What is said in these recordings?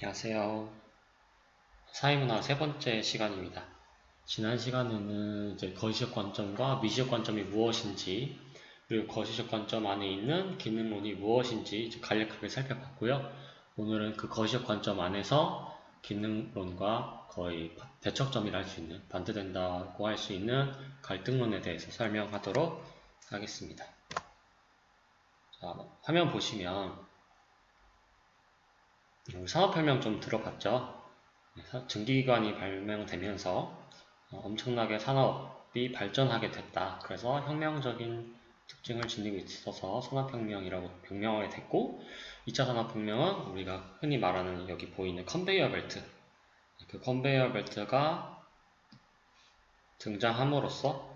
안녕하세요. 사회문화 세 번째 시간입니다. 지난 시간에는 이제 거시적 관점과 미시적 관점이 무엇인지, 그리고 거시적 관점 안에 있는 기능론이 무엇인지 간략하게 살펴봤고요. 오늘은 그 거시적 관점 안에서 기능론과 거의 대척점이라 할 수 있는, 반대된다고 할 수 있는 갈등론에 대해서 설명하도록 하겠습니다. 자, 화면 보시면 산업혁명 좀 들어봤죠? 증기기관이 발명되면서 엄청나게 산업이 발전하게 됐다. 그래서 혁명적인 특징을 지니고 있어서 산업혁명이라고 병명하게 됐고, 2차 산업혁명은 우리가 흔히 말하는 여기 보이는 컨베이어 벨트, 그 컨베이어 벨트가 등장함으로써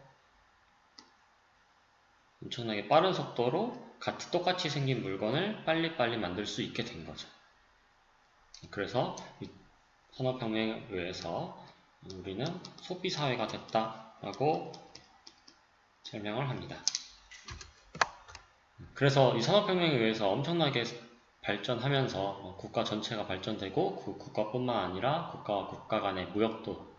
엄청나게 빠른 속도로 똑같이 생긴 물건을 빨리빨리 만들 수 있게 된 거죠. 그래서 이 산업혁명에 의해서 우리는 소비사회가 됐다라고 설명을 합니다. 그래서 이 산업혁명에 의해서 엄청나게 발전하면서 국가 전체가 발전되고 그 국가뿐만 아니라 국가와 국가 간의 무역도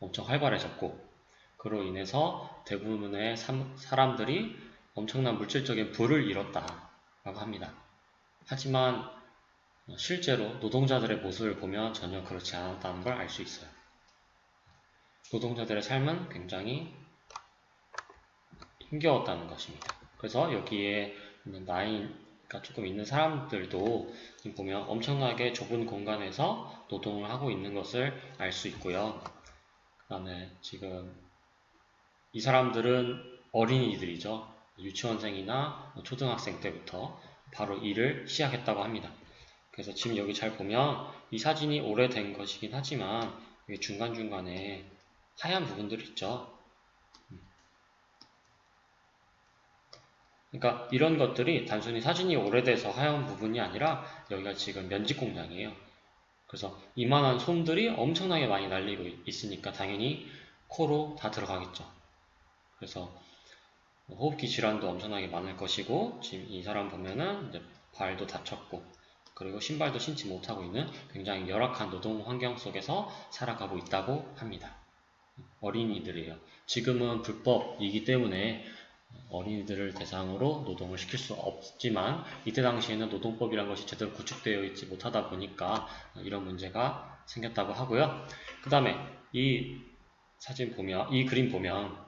엄청 활발해졌고, 그로 인해서 대부분의 사람들이 엄청난 물질적인 부를 이뤘다라고 합니다. 하지만 실제로 노동자들의 모습을 보면 전혀 그렇지 않았다는 걸 알 수 있어요. 노동자들의 삶은 굉장히 힘겨웠다는 것입니다. 그래서 여기에 있는 나이가 조금 있는 사람들도 지금 보면 엄청나게 좁은 공간에서 노동을 하고 있는 것을 알 수 있고요. 그 다음에 지금 이 사람들은 어린이들이죠. 유치원생이나 초등학생 때부터 바로 일을 시작했다고 합니다. 그래서 지금 여기 잘 보면 이 사진이 오래된 것이긴 하지만 중간중간에 하얀 부분들이 있죠. 그러니까 이런 것들이 단순히 사진이 오래돼서 하얀 부분이 아니라 여기가 지금 면직 공장이에요. 그래서 이만한 솜들이 엄청나게 많이 날리고 있으니까 당연히 코로 다 들어가겠죠. 그래서 호흡기 질환도 엄청나게 많을 것이고, 지금 이 사람 보면은 이제 발도 다쳤고, 그리고 신발도 신지 못하고 있는 굉장히 열악한 노동 환경 속에서 살아가고 있다고 합니다. 어린이들이에요. 지금은 불법이기 때문에 어린이들을 대상으로 노동을 시킬 수 없지만, 이때 당시에는 노동법이란 것이 제대로 구축되어 있지 못하다 보니까 이런 문제가 생겼다고 하고요. 그 다음에 이 사진 보면, 이 그림 보면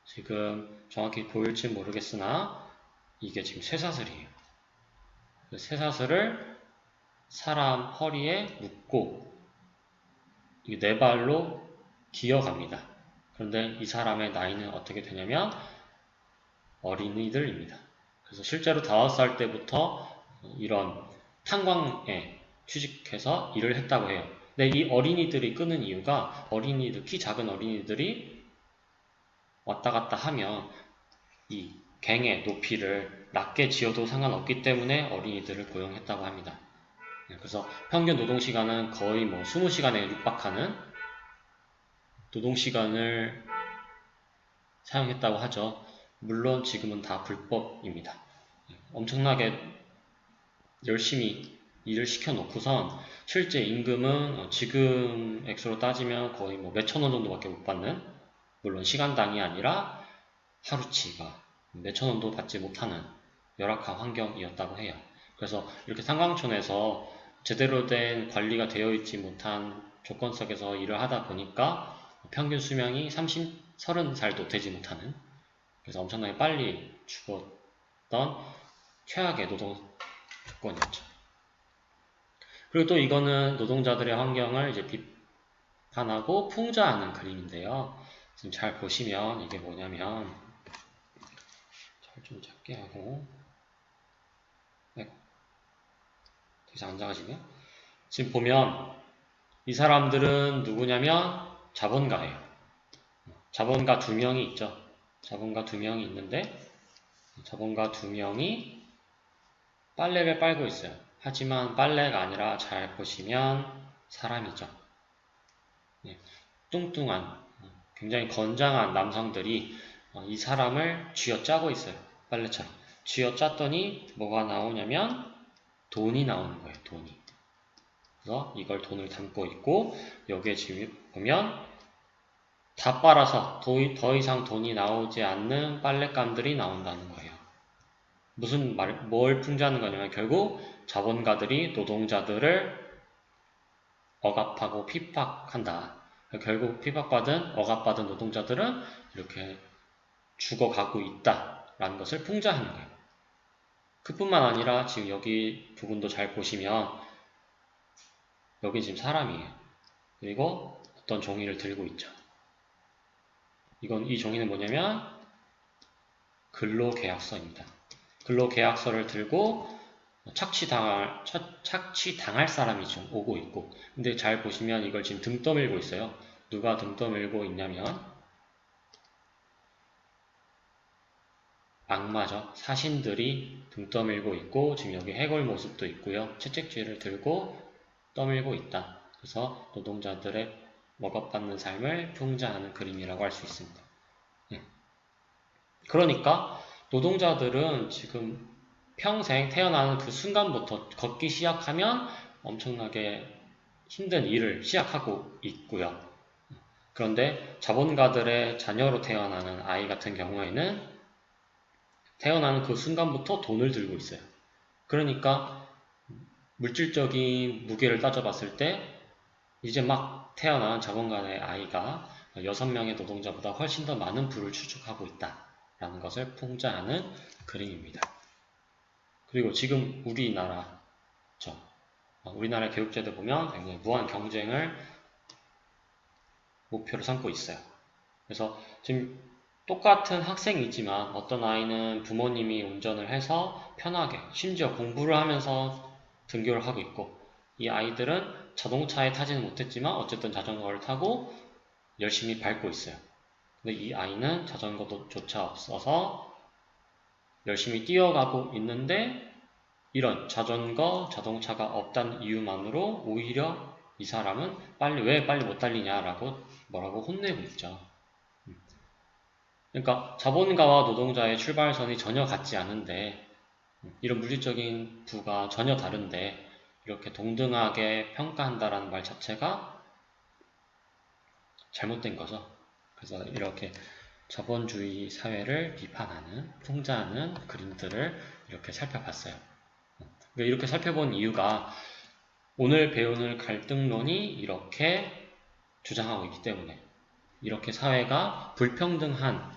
지금 정확히 보일지 모르겠으나 이게 지금 쇠사슬이에요. 쇠사슬을 사람 허리에 묶고 네 발로 기어갑니다. 그런데 이 사람의 나이는 어떻게 되냐면 어린이들입니다. 그래서 실제로 5살 때부터 이런 탄광에 취직해서 일을 했다고 해요. 근데 이 어린이들이 끄는 이유가 키 작은 어린이들이 왔다 갔다 하면 이 갱의 높이를 낮게 지어도 상관없기 때문에 어린이들을 고용했다고 합니다. 그래서 평균 노동시간은 거의 20시간에 육박하는 노동시간을 사용했다고 하죠. 물론 지금은 다 불법입니다. 엄청나게 열심히 일을 시켜놓고선 실제 임금은 지금 액수로 따지면 거의 몇천 원 정도밖에 못 받는, 물론 시간당이 아니라 하루치가 몇천 원도 받지 못하는 열악한 환경이었다고 해요. 그래서 이렇게 상강촌에서 제대로 된 관리가 되어 있지 못한 조건 속에서 일을 하다 보니까 평균 수명이 30살도 되지 못하는, 그래서 엄청나게 빨리 죽었던 최악의 노동 조건이었죠. 그리고 또 이거는 노동자들의 환경을 이제 비판하고 풍자하는 그림인데요. 지금 잘 보시면 이게 뭐냐면, 잘 좀 작게 하고, 네, 더 이상 안 작아지네요. 지금 보면 이 사람들은 누구냐면 자본가예요. 자본가 2명이 있죠. 자본가 2명이 있는데 자본가 2명이 빨래를 빨고 있어요. 하지만 빨래가 아니라 잘 보시면 사람이죠. 뚱뚱한 굉장히 건장한 남성들이 이 사람을 쥐어짜고 있어요. 빨래처럼 쥐어 짰더니 뭐가 나오냐면 돈이 나오는 거예요. 돈이. 그래서 이걸 돈을 담고 있고 여기에 지금 보면 다 빨아서 더 이상 돈이 나오지 않는 빨랫감들이 나온다는 거예요. 뭘 풍자하는 거냐면 결국 자본가들이 노동자들을 억압하고 핍박한다. 결국 억압받은 노동자들은 이렇게 죽어가고 있다라는 것을 풍자하는 거예요. 그뿐만 아니라 지금 여기 부분도 잘 보시면 여기 지금 사람이에요. 그리고 어떤 종이를 들고 있죠. 이 종이는 뭐냐면 근로계약서입니다. 근로계약서를 들고 착취당할 사람이 좀 오고 있고, 근데 잘 보시면 이걸 지금 등 떠밀고 있어요. 누가 등 떠밀고 있냐면 악마죠. 사신들이 등 떠밀고 있고, 지금 여기 해골 모습도 있고요. 채찍질을 들고 떠밀고 있다. 그래서 노동자들의 억압받는 삶을 풍자하는 그림이라고 할 수 있습니다. 그러니까 노동자들은 지금 평생 태어나는 그 순간부터 걷기 시작하면 엄청나게 힘든 일을 시작하고 있고요. 그런데 자본가들의 자녀로 태어나는 아이 같은 경우에는 태어나는 그 순간부터 돈을 들고 있어요. 그러니까 물질적인 무게를 따져봤을 때 이제 막 태어난 자본가의 아이가 6명의 노동자보다 훨씬 더 많은 부를 추축하고 있다라는 것을 풍자하는 그림입니다. 그리고 지금 우리나라 교육제도 보면 굉장히 무한 경쟁을 목표로 삼고 있어요. 그래서 지금 똑같은 학생이지만 어떤 아이는 부모님이 운전을 해서 편하게 심지어 공부를 하면서 등교를 하고 있고 이 아이들은 자동차에 타지는 못했지만 어쨌든 자전거를 타고 열심히 밟고 있어요. 근데 이 아이는 자전거조차 없어서 열심히 뛰어가고 있는데 이런 자동차가 없다는 이유만으로 오히려 이 사람은 왜 빨리 못 달리냐라고 뭐라고 혼내고 있죠. 그러니까 자본가와 노동자의 출발선이 전혀 같지 않은데 이런 물질적인 부가 전혀 다른데 이렇게 동등하게 평가한다라는 말 자체가 잘못된 거죠. 그래서 이렇게 자본주의 사회를 비판하는, 풍자하는 그림들을 이렇게 살펴봤어요. 이렇게 살펴본 이유가 오늘 배우는 갈등론이 이렇게 주장하고 있기 때문에 이렇게 사회가 불평등한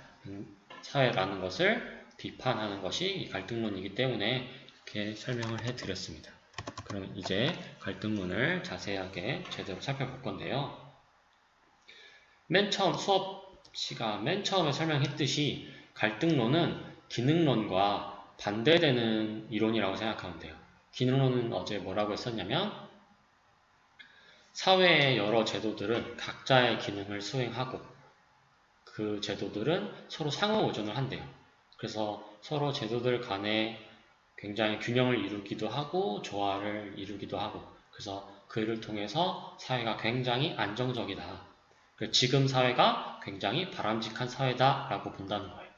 사회라는 것을 비판하는 것이 이 갈등론이기 때문에 이렇게 설명을 해드렸습니다. 그럼 이제 갈등론을 자세하게 제대로 살펴볼 건데요. 수업 시간 맨 처음에 설명했듯이 갈등론은 기능론과 반대되는 이론이라고 생각하면 돼요. 기능론은 어제 뭐라고 했었냐면 사회의 여러 제도들은 각자의 기능을 수행하고 그 제도들은 서로 상호 의존을 한대요. 그래서 서로 제도들 간에 굉장히 균형을 이루기도 하고 조화를 이루기도 하고 그래서 그를 통해서 사회가 굉장히 안정적이다. 지금 사회가 굉장히 바람직한 사회다라고 본다는 거예요.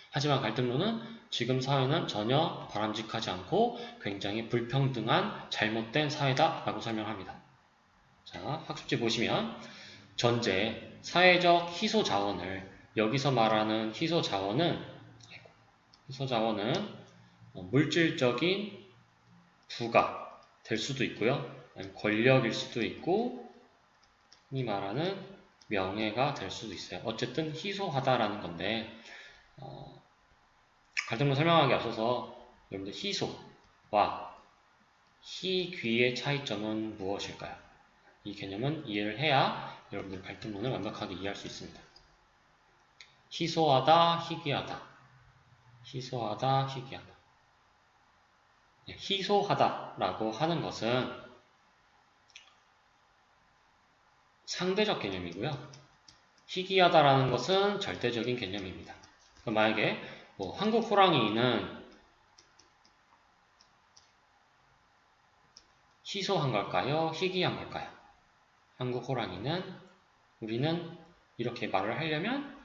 하지만 갈등론은 지금 사회는 전혀 바람직하지 않고 굉장히 불평등한 잘못된 사회다라고 설명합니다. 자, 학습지 보시면 전제, 사회적 희소자원을 여기서 말하는 희소자원은 물질적인 부가 될 수도 있고요. 권력일 수도 있고 이 말하는 명예가 될 수도 있어요. 어쨌든 희소하다라는 건데 갈등론 설명하기 앞서서 여러분들 희소와 희귀의 차이점은 무엇일까요? 이 개념은 이해를 해야 여러분들 갈등론을 완벽하게 이해할 수 있습니다. 희소하다, 희귀하다. 희소하다, 희귀하다. 희소하다라고 하는 것은 상대적 개념이고요. 희귀하다라는 것은 절대적인 개념입니다. 만약에 한국 호랑이는 희소한 걸까요? 희귀한 걸까요? 한국 호랑이는 우리는 이렇게 말을 하려면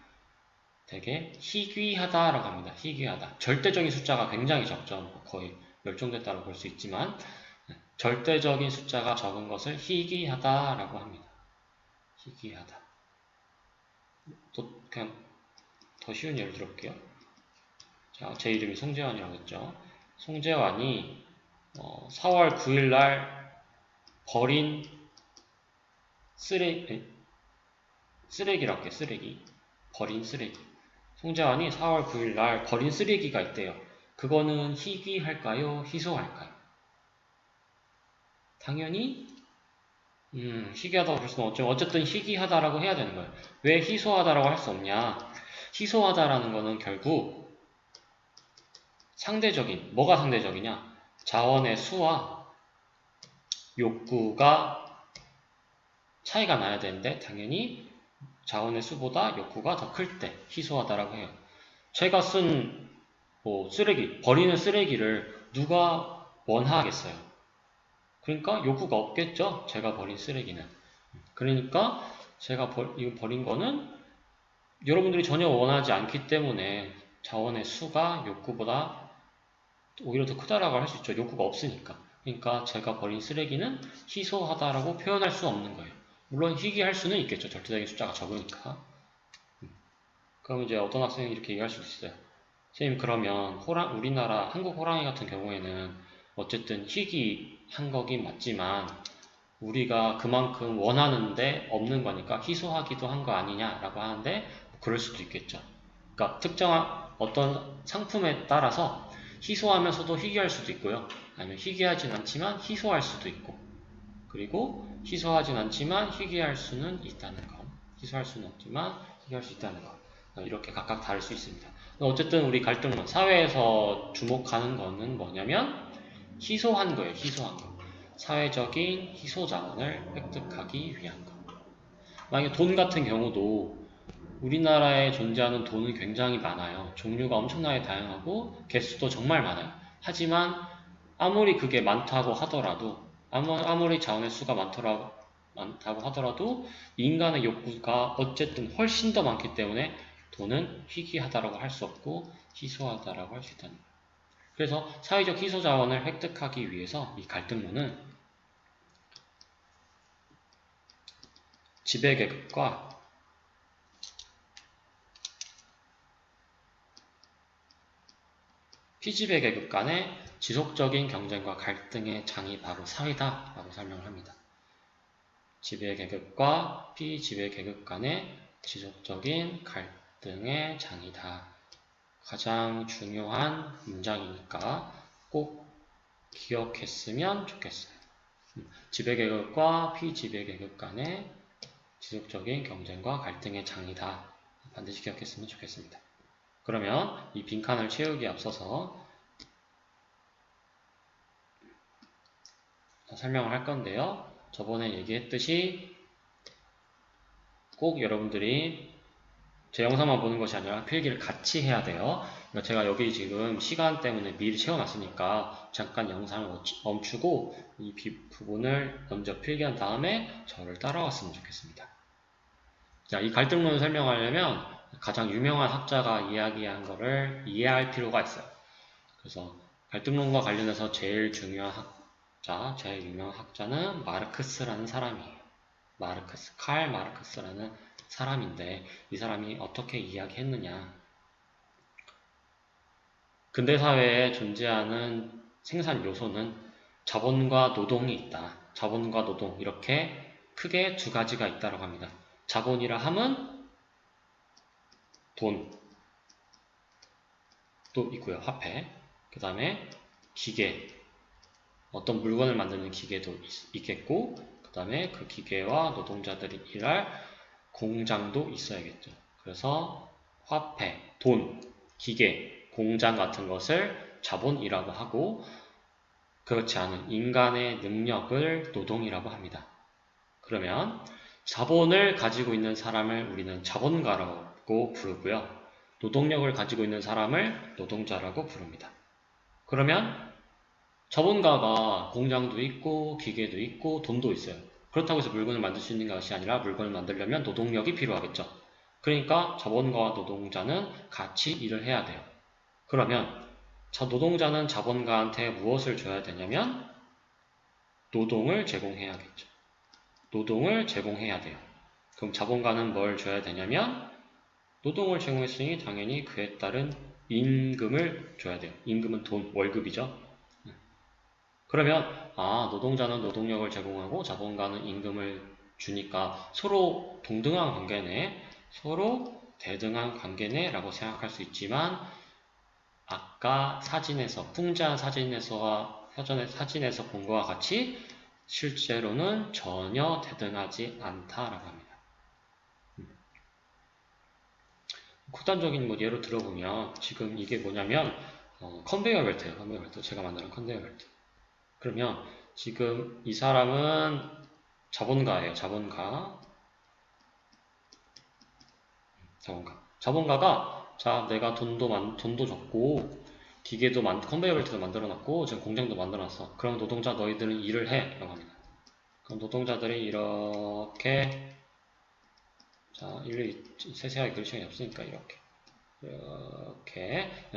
되게 희귀하다라고 합니다. 희귀하다. 절대적인 숫자가 굉장히 적죠. 뭐 거의 멸종됐다고 볼 수 있지만 절대적인 숫자가 적은 것을 희귀하다라고 합니다. 희귀하다. 또 그냥 더 쉬운 예를 들어볼게요. 자, 제 이름이 송재환이라고 했죠. 송재환이 4월 9일 날 버린 쓰레기라고 할게요. 쓰레기. 버린 쓰레기. 송재환이 4월 9일 날 버린 쓰레기가 있대요. 그거는 희귀할까요? 희소할까요? 당연히 희귀하다고 볼 수는 없지만 어쨌든 희귀하다라고 해야 되는 거예요. 왜 희소하다라고 할 수 없냐? 희소하다라는 거는 결국 상대적인, 뭐가 상대적이냐? 자원의 수와 욕구가 차이가 나야 되는데 당연히 자원의 수보다 욕구가 더 클 때 희소하다라고 해요. 제가 쓴 쓰레기, 버리는 쓰레기를 누가 원하겠어요? 그러니까 욕구가 없겠죠? 제가 버린 쓰레기는. 그러니까 제가 이거 버린 거는 여러분들이 전혀 원하지 않기 때문에 자원의 수가 욕구보다 오히려 더 크다라고 할 수 있죠. 욕구가 없으니까. 그러니까 제가 버린 쓰레기는 희소하다라고 표현할 수 없는 거예요. 물론 희귀할 수는 있겠죠. 절대적인 숫자가 적으니까. 그럼 이제 어떤 학생이 이렇게 얘기할 수 있어요. 선생님 그러면 우리나라 한국 호랑이 같은 경우에는 어쨌든 희귀한 거긴 맞지만 우리가 그만큼 원하는데 없는 거니까 희소하기도 한 거 아니냐라고 하는데 그럴 수도 있겠죠. 그러니까 특정한 어떤 상품에 따라서 희소하면서도 희귀할 수도 있고요. 아니면 희귀하진 않지만 희소할 수도 있고 그리고 희소하진 않지만 희귀할 수는 있다는 거. 희소할 수는 없지만 희귀할 수 있다는 거. 이렇게 각각 다를 수 있습니다. 어쨌든 우리 갈등론, 사회에서 주목하는 거는 뭐냐면 희소한 거예요. 희소한 거. 사회적인 희소 자원을 획득하기 위한 거. 만약에 돈 같은 경우도 우리나라에 존재하는 돈은 굉장히 많아요. 종류가 엄청나게 다양하고 개수도 정말 많아요. 하지만 아무리 그게 많다고 하더라도 아무리 자원의 수가 많다고 하더라도 인간의 욕구가 어쨌든 훨씬 더 많기 때문에 돈은 희귀하다라고 할 수 없고 희소하다라고 할 수 있다는 거예요. 그래서 사회적 희소 자원을 획득하기 위해서 이 갈등론은 지배계급과 피지배계급 간의 지속적인 경쟁과 갈등의 장이 바로 사회다 라고 설명을 합니다. 지배계급과 피지배계급 간의 지속적인 갈등의 장이다. 가장 중요한 문장이니까 꼭 기억했으면 좋겠어요. 지배계급과 피지배계급 간의 지속적인 경쟁과 갈등의 장이다. 반드시 기억했으면 좋겠습니다. 그러면 이 빈칸을 채우기에 앞서서 설명을 할 건데요. 저번에 얘기했듯이 꼭 여러분들이 제 영상만 보는 것이 아니라 필기를 같이 해야 돼요. 그러니까 제가 여기 지금 시간 때문에 미리 채워놨으니까 잠깐 영상을 멈추고 이 부분을 먼저 필기한 다음에 저를 따라왔으면 좋겠습니다. 자, 이 갈등론을 설명하려면 가장 유명한 학자가 이야기한 거를 이해할 필요가 있어요. 그래서 갈등론과 관련해서 제일 중요한 학자, 제일 유명한 학자는 마르크스라는 사람이에요. 칼 마르크스라는 사람인데 이 사람이 어떻게 이야기했느냐. 근대 사회에 존재하는 생산 요소는 자본과 노동이 있다. 자본과 노동 이렇게 크게 두 가지가 있다고 합니다. 자본이라 함은 돈, 또 있고요. 화폐. 그 다음에 기계, 어떤 물건을 만드는 기계도 있겠고 그 다음에 그 기계와 노동자들이 일할 공장도 있어야겠죠. 그래서 화폐, 돈, 기계, 공장 같은 것을 자본이라고 하고 그렇지 않은 인간의 능력을 노동이라고 합니다. 그러면 자본을 가지고 있는 사람을 우리는 자본가라고 부르고요. 노동력을 가지고 있는 사람을 노동자라고 부릅니다. 그러면 자본가가 공장도 있고 기계도 있고 돈도 있어요. 그렇다고 해서 물건을 만들 수 있는 것이 아니라 물건을 만들려면 노동력이 필요하겠죠. 그러니까 자본가와 노동자는 같이 일을 해야 돼요. 그러면 노동자는 자본가한테 무엇을 줘야 되냐면 노동을 제공해야겠죠. 노동을 제공해야 돼요. 그럼 자본가는 뭘 줘야 되냐면 노동을 제공했으니 당연히 그에 따른 임금을 줘야 돼요. 임금은 돈, 월급이죠. 그러면 노동자는 노동력을 제공하고 자본가는 임금을 주니까 서로 동등한 관계네, 서로 대등한 관계네 라고 생각할 수 있지만 아까 사진에서, 풍자한 사진에서 본 것과 같이 실제로는 전혀 대등하지 않다라고 합니다. 극단적인 예로 들어보면 지금 이게 뭐냐면 컨베이어 벨트예요. 컨베이어 벨트. 제가 만드는 컨베이어 벨트. 그러면 지금 이 사람은 자본가예요. 자본가. 자본가가 내가 돈도 줬고 기계도 컨베이어 벨트도 만들어 놨고 지금 공장도 만들어 놨어. 그럼 노동자 너희들은 일을 해. 라고 합니다. 그럼 노동자들이 이렇게 일일이 세세하게 그릴 시간이 없으니까 이렇게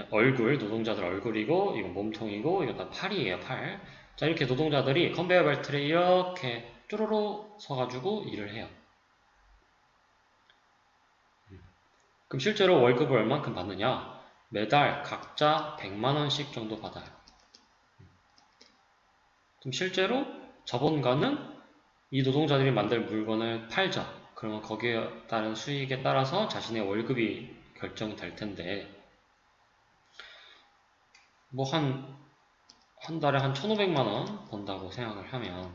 얼굴, 노동자들 얼굴이고 이건 몸통이고 이건 다 팔이에요. 팔. 이렇게 노동자들이 컨베이어 벨트를 이렇게 쭈루루 서가지고 일을 해요. 그럼 실제로 월급을 얼만큼 받느냐? 매달 각자 100만원씩 정도 받아요. 그럼 실제로 자본가는 이 노동자들이 만들 물건을 팔죠. 그러면 거기에 따른 수익에 따라서 자신의 월급이 결정이 될 텐데 한 달에 한 1,500만원 번다고 생각을 하면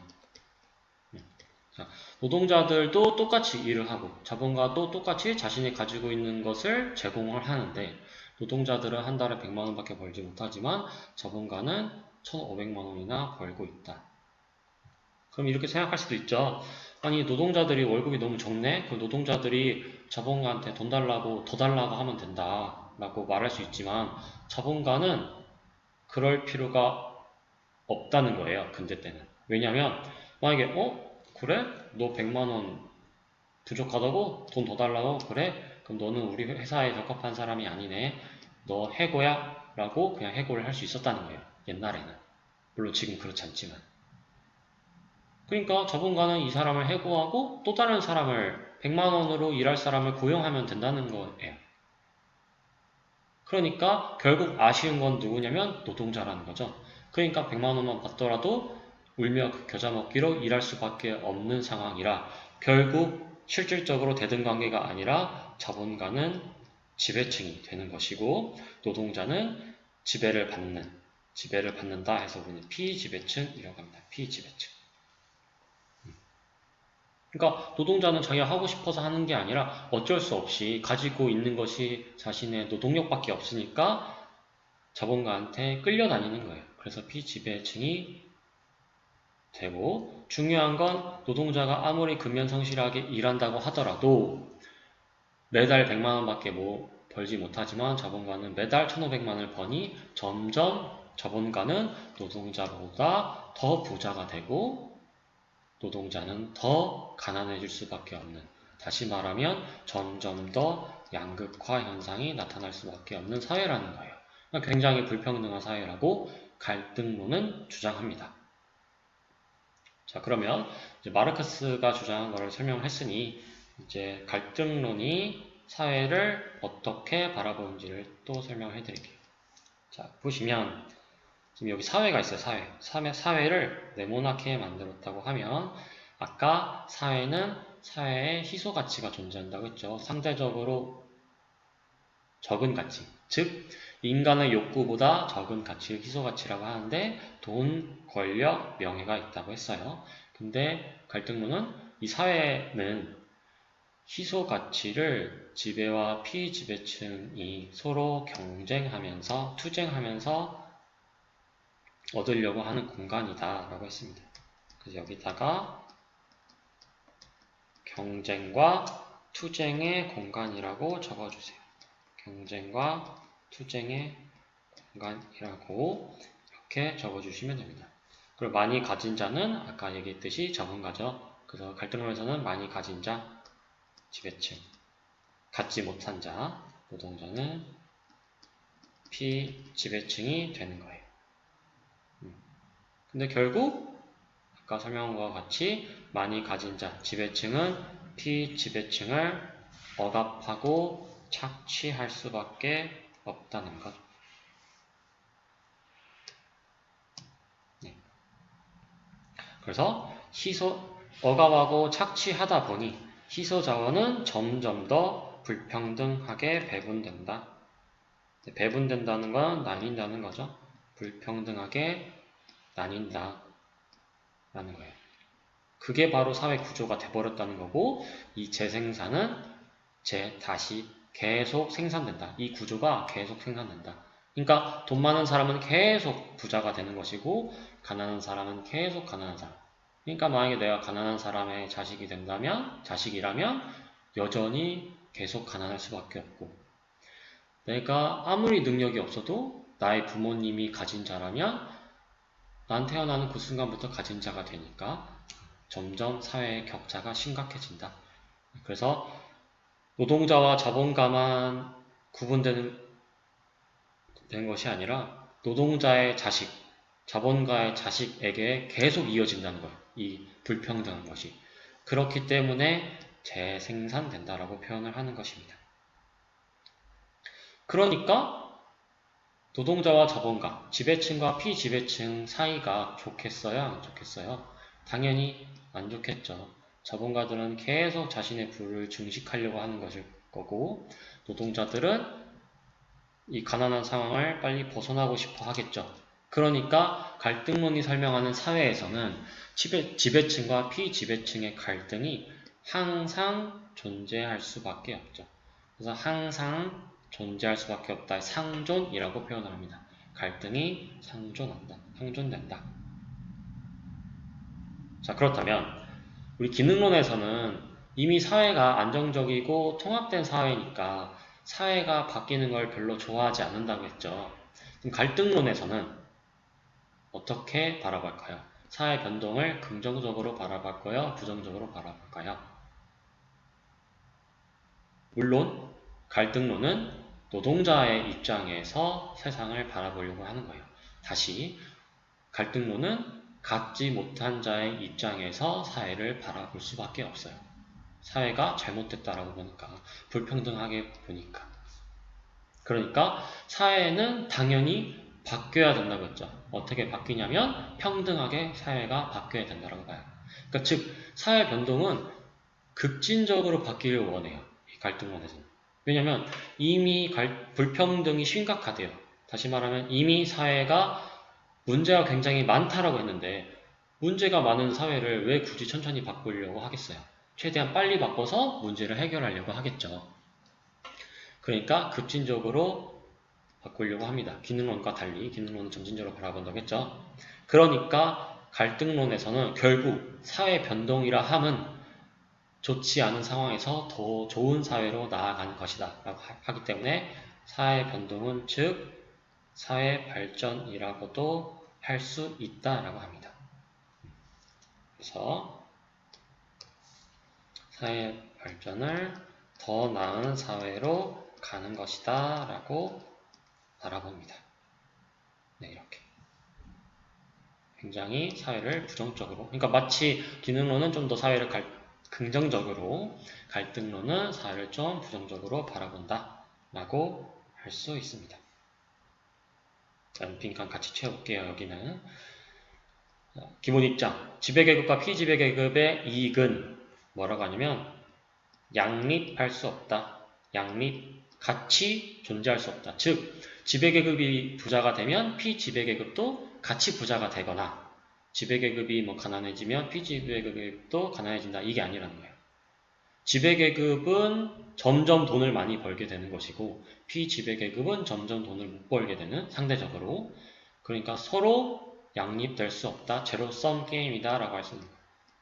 노동자들도 똑같이 일을 하고 자본가도 똑같이 자신이 가지고 있는 것을 제공을 하는데 노동자들은 한 달에 100만원 밖에 벌지 못하지만 자본가는 1,500만원이나 벌고 있다. 그럼 이렇게 생각할 수도 있죠. 아니 노동자들이 월급이 너무 적네? 그 노동자들이 자본가한테 돈 달라고 더 달라고 하면 된다 라고 말할 수 있지만 자본가는 그럴 필요가 없다는 거예요. 근대 때는. 왜냐면 만약에 그래? 너 100만원 부족하다고? 돈 더 달라고? 그래? 그럼 너는 우리 회사에 적합한 사람이 아니네. 너 해고야? 라고 그냥 해고를 할 수 있었다는 거예요. 옛날에는. 물론 지금 그렇지 않지만. 그러니까 자본가는 이 사람을 해고하고 또 다른 사람을 100만원으로 일할 사람을 고용하면 된다는 거예요. 그러니까 결국 아쉬운 건 누구냐면 노동자라는 거죠. 그러니까 100만원만 받더라도 울며 겨자 먹기로 일할 수밖에 없는 상황이라 결국 실질적으로 대등관계가 아니라 자본가는 지배층이 되는 것이고 노동자는 지배를 받는다 해서 우리는 피지배층이라고 합니다. 피지배층. 그러니까 노동자는 자기가 하고 싶어서 하는 게 아니라 어쩔 수 없이 가지고 있는 것이 자신의 노동력밖에 없으니까 자본가한테 끌려다니는 거예요. 그래서 피지배층이 되고 중요한 건 노동자가 아무리 근면성실하게 일한다고 하더라도 매달 100만원 밖에 벌지 못하지만 자본가는 매달 1,500만원을 버니 점점 자본가는 노동자보다 더 부자가 되고 노동자는 더 가난해질 수밖에 없는, 다시 말하면 점점 더 양극화 현상이 나타날 수밖에 없는 사회라는 거예요. 굉장히 불평등한 사회라고 갈등론은 주장합니다. 자, 그러면 이제 마르크스가 주장한 것을 설명을 했으니 이제 갈등론이 사회를 어떻게 바라보는지를 또 설명해 드릴게요. 자, 보시면 지금 여기 사회가 있어요. 사회를 네모나게 만들었다고 하면 아까 사회는 사회에 희소가치가 존재한다고 했죠. 상대적으로 적은 가치, 즉 인간의 욕구보다 적은 가치를 희소가치라고 하는데 돈, 권력, 명예가 있다고 했어요. 근데 갈등론은 이 사회는 희소가치를 지배와 피지배층이 서로 경쟁하면서 투쟁하면서 얻으려고 하는 공간이다 라고 했습니다. 그래서 여기다가 경쟁과 투쟁의 공간이라고 적어주세요. 경쟁과 투쟁의 공간이라고 이렇게 적어주시면 됩니다. 그리고 많이 가진 자는 아까 얘기했듯이 자본가죠. 그래서 갈등론에서는 많이 가진 자, 지배층, 갖지 못한 자, 노동자는 피지배층이 되는 거예요. 근데 결국 아까 설명한 것과 같이 많이 가진 자, 지배층은 피지배층을 억압하고 착취할 수밖에 없다는 것. 네. 그래서 억압하고 착취하다 보니 희소자원은 점점 더 불평등하게 배분된다. 배분된다는 건 나뉜다는 거죠. 불평등하게 나뉜다 라는 거예요. 그게 바로 사회 구조가 돼버렸다는 거고, 이 재생산은 다시 계속 생산된다. 이 구조가 계속 생산된다. 그러니까 돈 많은 사람은 계속 부자가 되는 것이고, 가난한 사람은 계속 가난한 사람. 그러니까 만약에 내가 가난한 사람의 자식이라면 여전히 계속 가난할 수밖에 없고, 내가 아무리 능력이 없어도 나의 부모님이 가진 자라면 난 태어나는 그 순간부터 가진 자가 되니까 점점 사회의 격차가 심각해진다. 그래서 노동자와 자본가만 구분되는 것이 아니라 노동자의 자식, 자본가의 자식에게 계속 이어진다는 거예요. 이 불평등한 것이. 그렇기 때문에 재생산된다라고 표현을 하는 것입니다. 그러니까 노동자와 자본가, 지배층과 피지배층 사이가 좋겠어요? 안 좋겠어요? 당연히 안 좋겠죠. 자본가들은 계속 자신의 부를 증식하려고 하는 것일 거고, 노동자들은 이 가난한 상황을 빨리 벗어나고 싶어 하겠죠. 그러니까 갈등론이 설명하는 사회에서는 지배층과 피지배층의 갈등이 항상 존재할 수밖에 없죠. 그래서 항상 존재할 수밖에 없다. 상존이라고 표현을 합니다. 갈등이 상존된다. 자, 그렇다면 우리 기능론에서는 이미 사회가 안정적이고 통합된 사회니까 사회가 바뀌는 걸 별로 좋아하지 않는다고 했죠. 그럼 갈등론에서는 어떻게 바라볼까요? 사회 변동을 긍정적으로 바라볼까요? 부정적으로 바라볼까요? 물론 갈등론은 노동자의 입장에서 세상을 바라보려고 하는 거예요. 다시 갈등론은 갖지 못한 자의 입장에서 사회를 바라볼 수밖에 없어요. 사회가 잘못됐다라고 보니까, 불평등하게 보니까. 그러니까 사회는 당연히 바뀌어야 된다고 했죠. 어떻게 바뀌냐면 평등하게 사회가 바뀌어야 된다고 봐요. 그러니까 즉 사회 변동은 급진적으로 바뀌기를 원해요. 이 갈등론에서는. 왜냐하면 이미 불평등이 심각하대요. 다시 말하면 이미 사회가 문제가 굉장히 많다라고 했는데 문제가 많은 사회를 왜 굳이 천천히 바꾸려고 하겠어요? 최대한 빨리 바꿔서 문제를 해결하려고 하겠죠. 그러니까 급진적으로 바꾸려고 합니다. 기능론과 달리 기능론은 점진적으로 바라본다고 했죠. 그러니까 갈등론에서는 결국 사회 변동이라 함은 좋지 않은 상황에서 더 좋은 사회로 나아가는 것이다 라고 하기 때문에 사회 변동은 즉 사회 발전이라고도 할 수 있다라고 합니다. 그래서 사회 발전을 더 나은 사회로 가는 것이다 라고 바라봅니다. 네, 이렇게. 굉장히 사회를 부정적으로, 그러니까 마치 기능론은 좀 더 사회를 긍정적으로, 갈등론은 사회를 좀 부정적으로 바라본다 라고 할 수 있습니다. 빈칸 같이 채워볼게요. 여기는 기본 입장, 지배계급과 피지배계급의 이익은 뭐라고 하냐면 양립할 수 없다. 같이 존재할 수 없다. 즉 지배계급이 부자가 되면 피지배계급도 같이 부자가 되거나 지배계급이 가난해지면 피지배계급도 가난해진다. 이게 아니라는 거예요. 지배계급은 점점 돈을 많이 벌게 되는 것이고 피지배계급은 점점 돈을 못 벌게 되는 상대적으로. 그러니까 서로 양립될 수 없다. 제로섬 게임이다 라고 할 수 있는 거예요.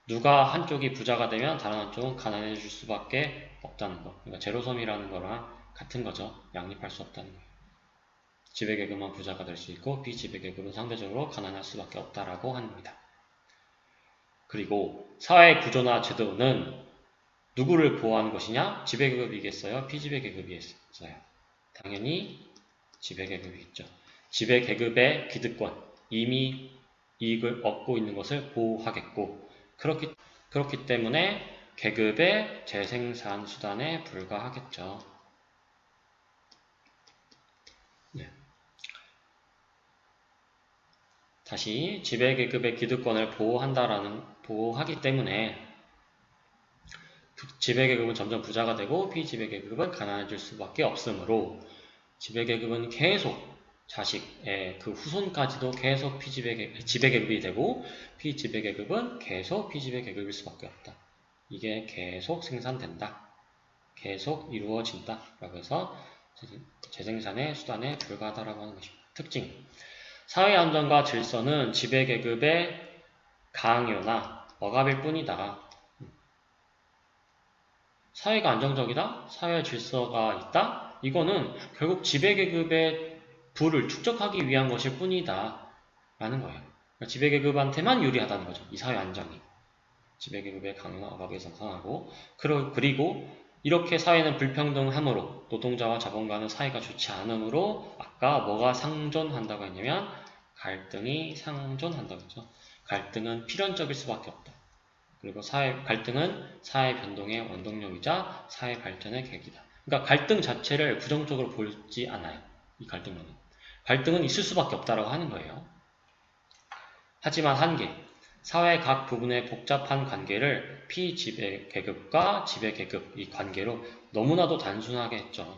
누가 한쪽이 부자가 되면 다른 한쪽은 가난해질 수밖에 없다는 거. 그러니까 제로섬이라는 거랑 같은 거죠. 양립할 수 없다는 거예요. 지배계급만 부자가 될 수 있고 비지배계급은 상대적으로 가난할 수밖에 없다라고 합니다. 그리고 사회 구조나 제도는 누구를 보호하는 것이냐? 지배계급이겠어요? 피지배계급이겠어요? 당연히 지배계급이겠죠. 지배계급의 기득권, 이미 이익을 얻고 있는 것을 보호하겠고, 그렇기 때문에 계급의 재생산 수단에 불과하겠죠. 네. 다시 지배계급의 기득권을 보호하기 때문에 지배계급은 점점 부자가 되고 피지배계급은 가난해질 수밖에 없으므로 지배계급은 계속 자식의 그 후손까지도 계속 지배계급이 되고 피지배계급은 계속 피지배계급일 수밖에 없다. 이게 계속 생산된다. 계속 이루어진다. 라고 해서 재생산의 수단에 불과하다라고 하는 것입니다. 특징. 사회 안정과 질서는 지배계급의 강요나 억압일 뿐이다. 사회가 안정적이다? 사회 질서가 있다? 이거는 결국 지배계급의 부를 축적하기 위한 것일 뿐이다. 라는 거예요. 그러니까 지배계급한테만 유리하다는 거죠. 이 사회 안정이. 지배계급의 강요나 억압에 성상하고 그리고 이렇게 사회는 불평등함으로 노동자와 자본가는 사이가 좋지 않으므로 아까 뭐가 상존한다고 했냐면 갈등이 상존한다고 했죠. 갈등은 필연적일 수밖에 없다. 그리고 갈등은 사회 변동의 원동력이자 사회 발전의 계기다. 그러니까 갈등 자체를 부정적으로 보지 않아요. 이 갈등론은. 갈등은 있을 수밖에 없다라고 하는 거예요. 하지만 한계. 사회 각 부분의 복잡한 관계를 피지배계급과 지배계급 이 관계로 너무나도 단순하게 했죠.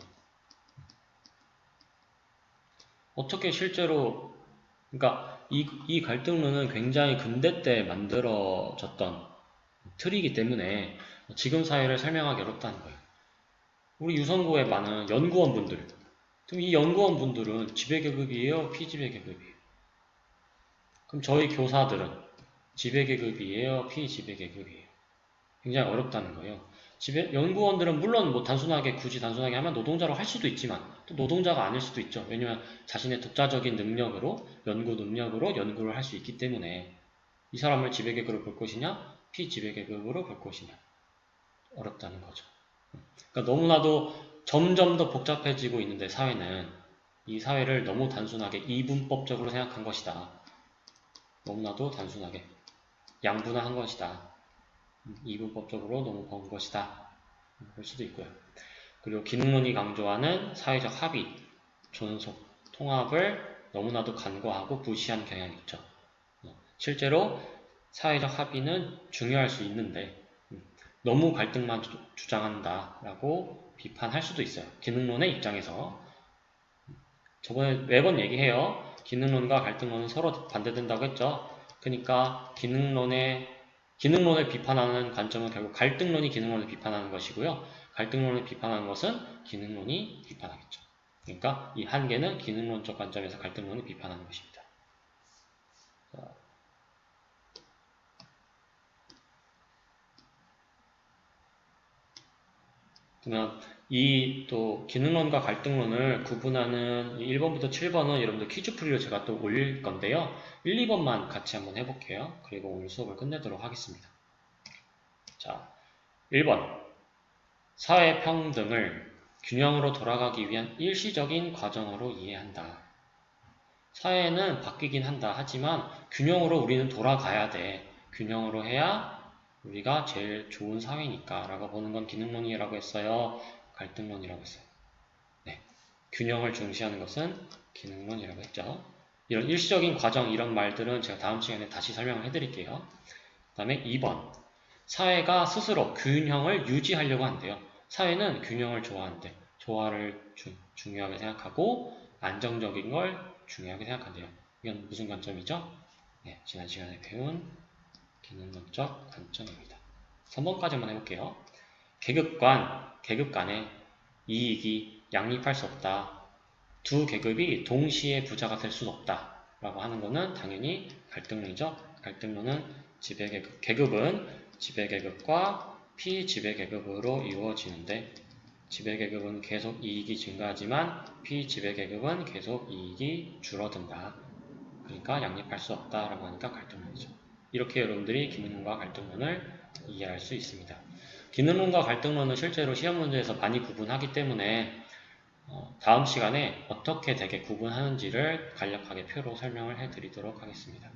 어떻게 실제로 그러니까 이 갈등론은 굉장히 근대 때 만들어졌던 틀이기 때문에 지금 사회를 설명하기 어렵다는 거예요. 우리 유성구에 많은 연구원분들, 그럼 이 연구원분들은 지배계급이에요? 피지배계급이에요? 그럼 저희 교사들은 지배계급이에요? 피지배계급이에요? 굉장히 어렵다는 거예요. 연구원들은 물론 뭐 굳이 단순하게 하면 노동자로 할 수도 있지만 또 노동자가 아닐 수도 있죠. 왜냐하면 자신의 독자적인 능력으로 연구 능력으로 연구를 할 수 있기 때문에 이 사람을 지배계급으로 볼 것이냐 피지배계급으로 볼 것이냐 어렵다는 거죠. 그러니까 너무나도 점점 더 복잡해지고 있는데 사회는 이 사회를 너무 단순하게 이분법적으로 생각한 것이다. 너무나도 단순하게 양분화한 것이다. 이분법적으로 너무 본 것이다. 그럴 수도 있고요. 그리고 기능론이 강조하는 사회적 합의, 존속, 통합을 너무나도 간과하고 무시한 경향이 있죠. 실제로 사회적 합의는 중요할 수 있는데 너무 갈등만 주장한다라고 비판할 수도 있어요. 기능론의 입장에서. 저번에 매번 얘기해요. 기능론과 갈등론은 서로 반대된다고 했죠. 그러니까 기능론을 비판하는 관점은 결국 갈등론이 기능론을 비판하는 것이고요. 갈등론을 비판하는 것은 기능론이 비판하겠죠. 그러니까 이 한계는 기능론적 관점에서 갈등론을 비판하는 것입니다. 그러면 이 또 기능론과 갈등론을 구분하는 1번부터 7번은 여러분들 퀴즈 풀이로 제가 또 올릴 건데요. 1, 2번만 같이 한번 해볼게요. 그리고 오늘 수업을 끝내도록 하겠습니다. 자, 1번. 사회 평등을 균형으로 돌아가기 위한 일시적인 과정으로 이해한다. 사회는 바뀌긴 한다. 하지만 균형으로 우리는 돌아가야 돼. 균형으로 해야 우리가 제일 좋은 사회니까 라고 보는 건 기능론이라고 했어요. 갈등론이라고 했어요. 네, 균형을 중시하는 것은 기능론이라고 했죠. 이런 일시적인 과정 이런 말들은 제가 다음 시간에 다시 설명을 해드릴게요. 그 다음에 2번 사회가 스스로 균형을 유지하려고 한대요. 사회는 균형을 좋아한대. 조화를 중요하게 생각하고 안정적인 걸 중요하게 생각한대요. 이건 무슨 관점이죠? 네, 지난 시간에 배운 기능론적 관점입니다. 3번까지 한번 해볼게요. 계급 간의 이익이 양립할 수 없다. 두 계급이 동시에 부자가 될 수는 없다. 라고 하는 것은 당연히 갈등론이죠. 갈등론은 계급은 지배계급과 피지배계급으로 이루어지는데 지배계급은 계속 이익이 증가하지만 피지배계급은 계속 이익이 줄어든다. 그러니까 양립할 수 없다라고 하니까 갈등론이죠. 이렇게 여러분들이 기능론과 갈등론을 이해할 수 있습니다. 기능론과 갈등론은 실제로 시험 문제에서 많이 구분하기 때문에 다음 시간에 어떻게 되게 구분하는지를 간략하게 표로 설명을 해드리도록 하겠습니다.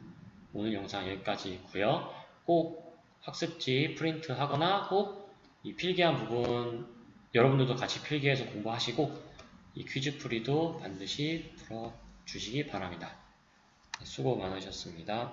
오늘 영상 여기까지고요. 꼭 학습지 프린트 하거나 꼭 이 필기한 부분 여러분들도 같이 필기해서 공부하시고 이 퀴즈 풀이도 반드시 풀어주시기 바랍니다. 수고 많으셨습니다.